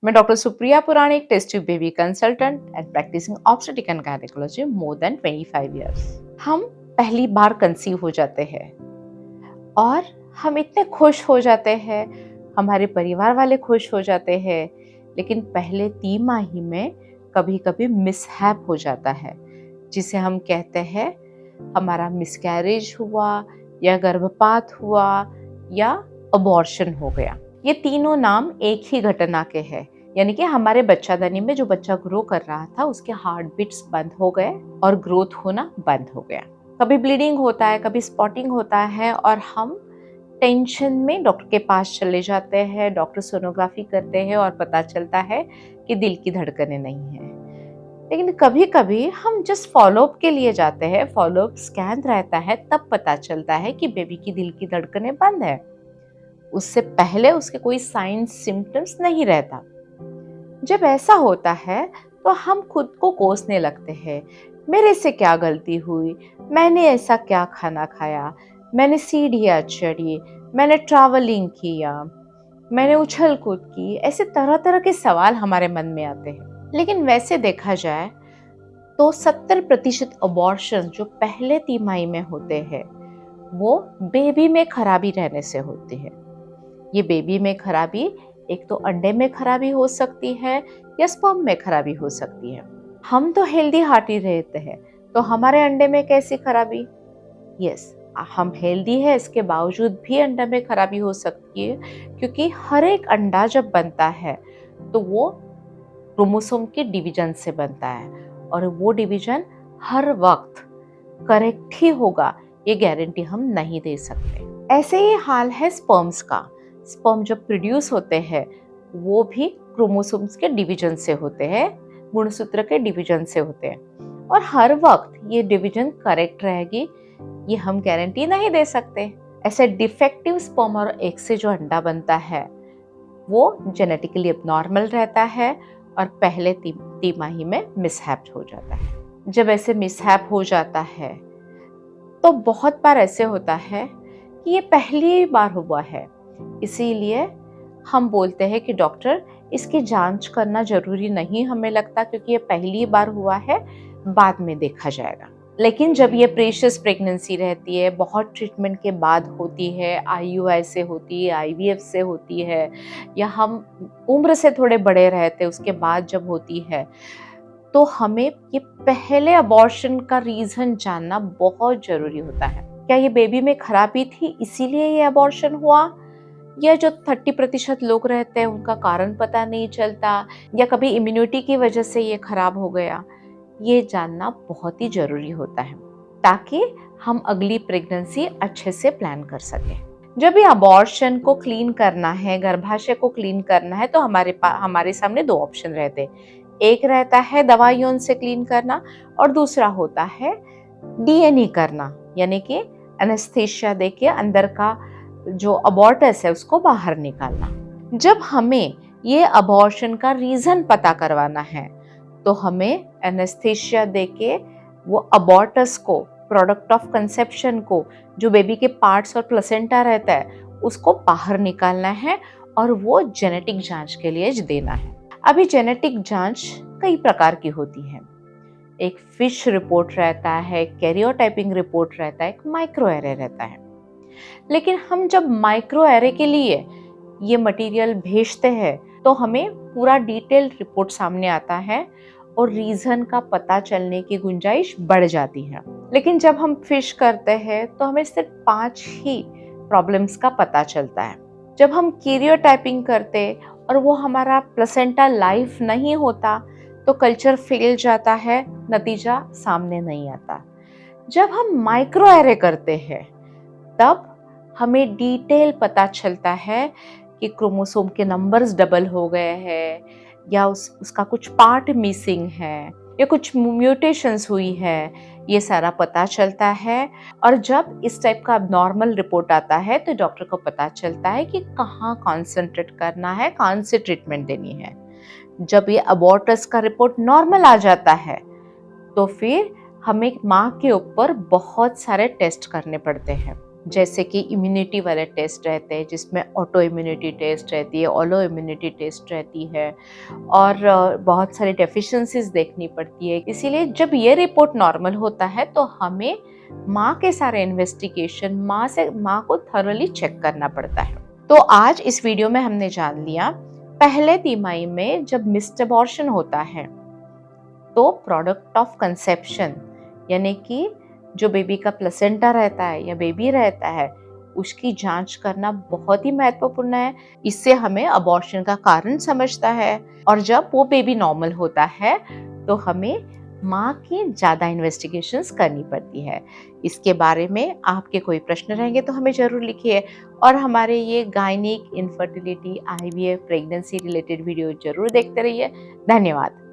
मैं doctor Supriya Puranik, test tube baby consultant and practising obstetric and gynaecology more than 25 years. हम पहली बार conceive हो जाते हैं और हम इतने खुश हो जाते हैं, हमारे परिवार वाले खुश हो जाते हैं, लेकिन पहले तिमाही में कभी कभी मिसहैप हो जाता है, जिसे हम कहते हैं हमारा मिसकैरेज हुआ या गर्भपात हुआ या अबॉर्शन हो गया। ये तीनों नाम एक ही घटना के हैं, यानी कि हमारे बच्चादानी में जो बच्चा ग्रो कर रहा था उसके हार्ट बीट्स बंद हो गए और ग्रोथ होना बंद हो गया। कभी ब्लीडिंग होता है, कभी स्पॉटिंग होता है और हम टेंशन में डॉक्टर के पास चले जाते हैं, डॉक्टर सोनोग्राफी करते हैं और पता चलता है कि दिल की धड़कनें नहीं है। लेकिन कभी कभी हम जस्ट फॉलोअप के लिए जाते हैं, फॉलोअप स्कैन रहता है, तब पता चलता है कि बेबी की दिल की धड़कनें बंद है। उससे पहले उसके कोई साइंस सिम्टम्स नहीं रहता। जब ऐसा होता है तो हम खुद को कोसने लगते हैं, मेरे से क्या गलती हुई, मैंने ऐसा क्या खाना खाया, मैंने सीढ़ियाँ चढ़ी, मैंने ट्रैवलिंग किया, मैंने उछल कूद की। ऐसे तरह तरह के सवाल हमारे मन में आते हैं। लेकिन वैसे देखा जाए तो 70% अबॉर्शन जो पहले तिमाही में होते हैं वो बेबी में खराबी रहने से होती है। ये बेबी में खराबी एक तो अंडे में खराबी हो सकती है या स्पर्म में खराबी हो सकती है। हम तो हेल्दी हार्टी रहते हैं, तो हमारे अंडे में कैसी खराबी? यस, हम हेल्दी है, इसके बावजूद भी अंडे में खराबी हो सकती है, क्योंकि हर एक अंडा जब बनता है तो वो क्रोमोसोम के डिवीजन से बनता है और वो डिवीजन हर वक्त करेक्ट ही होगा ये गारंटी हम नहीं दे सकते। ऐसे ही हाल है स्पर्म्स का। स्पर्म जब प्रोड्यूस होते हैं वो भी क्रोमोसोम्स के डिवीजन से होते हैं, गुणसूत्र के डिवीजन से होते हैं, और हर वक्त ये डिवीजन करेक्ट रहेगी ये हम गारंटी नहीं दे सकते। ऐसे डिफेक्टिव स्पर्म और एग से जो अंडा बनता है वो जेनेटिकली अबनॉर्मल रहता है और पहले तिमाही में मिसहैप हो जाता है। जब ऐसे मिसहैप हो जाता है तो बहुत बार ऐसे होता है कि ये पहली बार हुआ है, इसीलिए हम बोलते हैं कि डॉक्टर इसकी जांच करना जरूरी नहीं हमें लगता, क्योंकि ये पहली बार हुआ है, बाद में देखा जाएगा। लेकिन जब ये प्रेशियस प्रेगनेंसी रहती है, बहुत ट्रीटमेंट के बाद होती है, आईयूआई से होती है, आईवीएफ से होती है, या हम उम्र से थोड़े बड़े रहते हैं उसके बाद जब होती है, तो हमें ये पहले अबॉर्शन का रीजन जानना बहुत जरूरी होता है। क्या ये बेबी में खराबी थी इसीलिए ये अबॉर्शन हुआ, या जो 30% लोग रहते हैं उनका कारण पता नहीं चलता, या कभी इम्यूनिटी की वजह से ये खराब हो गया? ये जानना बहुत ही जरूरी होता है ताकि हम अगली प्रेगनेंसी अच्छे से प्लान कर सकें। जब भी अबॉर्शन को क्लीन करना है, गर्भाशय को क्लीन करना है, तो हमारे सामने दो ऑप्शन रहते हैं। एक रहता है दवाइयों से क्लीन करना और दूसरा होता है डीएनई करना, यानी कि एनेस्थीसिया देके अंदर का जो अबॉर्टस है उसको बाहर निकालना। जब हमें ये अबॉर्शन का रीजन पता करवाना है तो हमें एनेस्थीसिया देके वो अबॉर्टस को, प्रोडक्ट ऑफ कंसेप्शन को, जो बेबी के पार्ट्स और प्लेसेंटा रहता है उसको बाहर निकालना है और वो जेनेटिक जांच के लिए देना है। अभी जेनेटिक जांच कई प्रकार की होती है। एक फिश रिपोर्ट रहता है, कैरियोटाइपिंग रिपोर्ट रहता है, एक माइक्रो एरे रहता है। लेकिन हम जब माइक्रो एरे के लिए ये मटेरियल भेजते हैं तो हमें पूरा डिटेल्ड रिपोर्ट सामने आता है और रीजन का पता चलने की गुंजाइश बढ़ जाती है। लेकिन जब हम फिश करते हैं तो हमें सिर्फ 5 ही प्रॉब्लम्स का पता चलता है। जब हम कैरियोटाइपिंग करते और वो हमारा प्लेसेंटा लाइव नहीं होता तो कल्चर फेल जाता है, नतीजा सामने नहीं आता। जब हम माइक्रो एरे करते हैं तब हमें डिटेल पता चलता है कि क्रोमोसोम के नंबर्स डबल हो गए हैं, या उसका कुछ पार्ट मिसिंग है, या कुछ म्यूटेशंस हुई है, ये सारा पता चलता है। और जब इस टाइप का नॉर्मल रिपोर्ट आता है तो डॉक्टर को पता चलता है कि कहाँ कॉन्सेंट्रेट करना है, कौन सी ट्रीटमेंट देनी है। जब ये अबॉर्टस का रिपोर्ट नॉर्मल आ जाता है तो फिर हमें माँ के ऊपर बहुत सारे टेस्ट करने पड़ते हैं। जैसे कि इम्यूनिटी वाले टेस्ट रहते हैं, जिसमें ऑटो इम्यूनिटी टेस्ट रहती है, ऑलो इम्यूनिटी टेस्ट रहती है, और बहुत सारी डेफिशिएंसीज देखनी पड़ती है। इसीलिए जब ये रिपोर्ट नॉर्मल होता है तो हमें माँ के सारे इन्वेस्टिगेशन माँ को थरोली चेक करना पड़ता है। तो आज इस वीडियो में हमने जान लिया, पहले तिमाही में जब मिस्ड अबॉर्शन होता है तो प्रोडक्ट ऑफ कंसेप्शन यानी कि जो बेबी का प्लेसेंटा रहता है या बेबी रहता है उसकी जांच करना बहुत ही महत्वपूर्ण है। इससे हमें अबॉर्शन का कारण समझता है, और जब वो बेबी नॉर्मल होता है तो हमें माँ की ज़्यादा इन्वेस्टिगेशंस करनी पड़ती है। इसके बारे में आपके कोई प्रश्न रहेंगे तो हमें ज़रूर लिखिए, और हमारे ये gynaec, infertility, IVF, pregnancy related video जरूर देखते रहिए। धन्यवाद।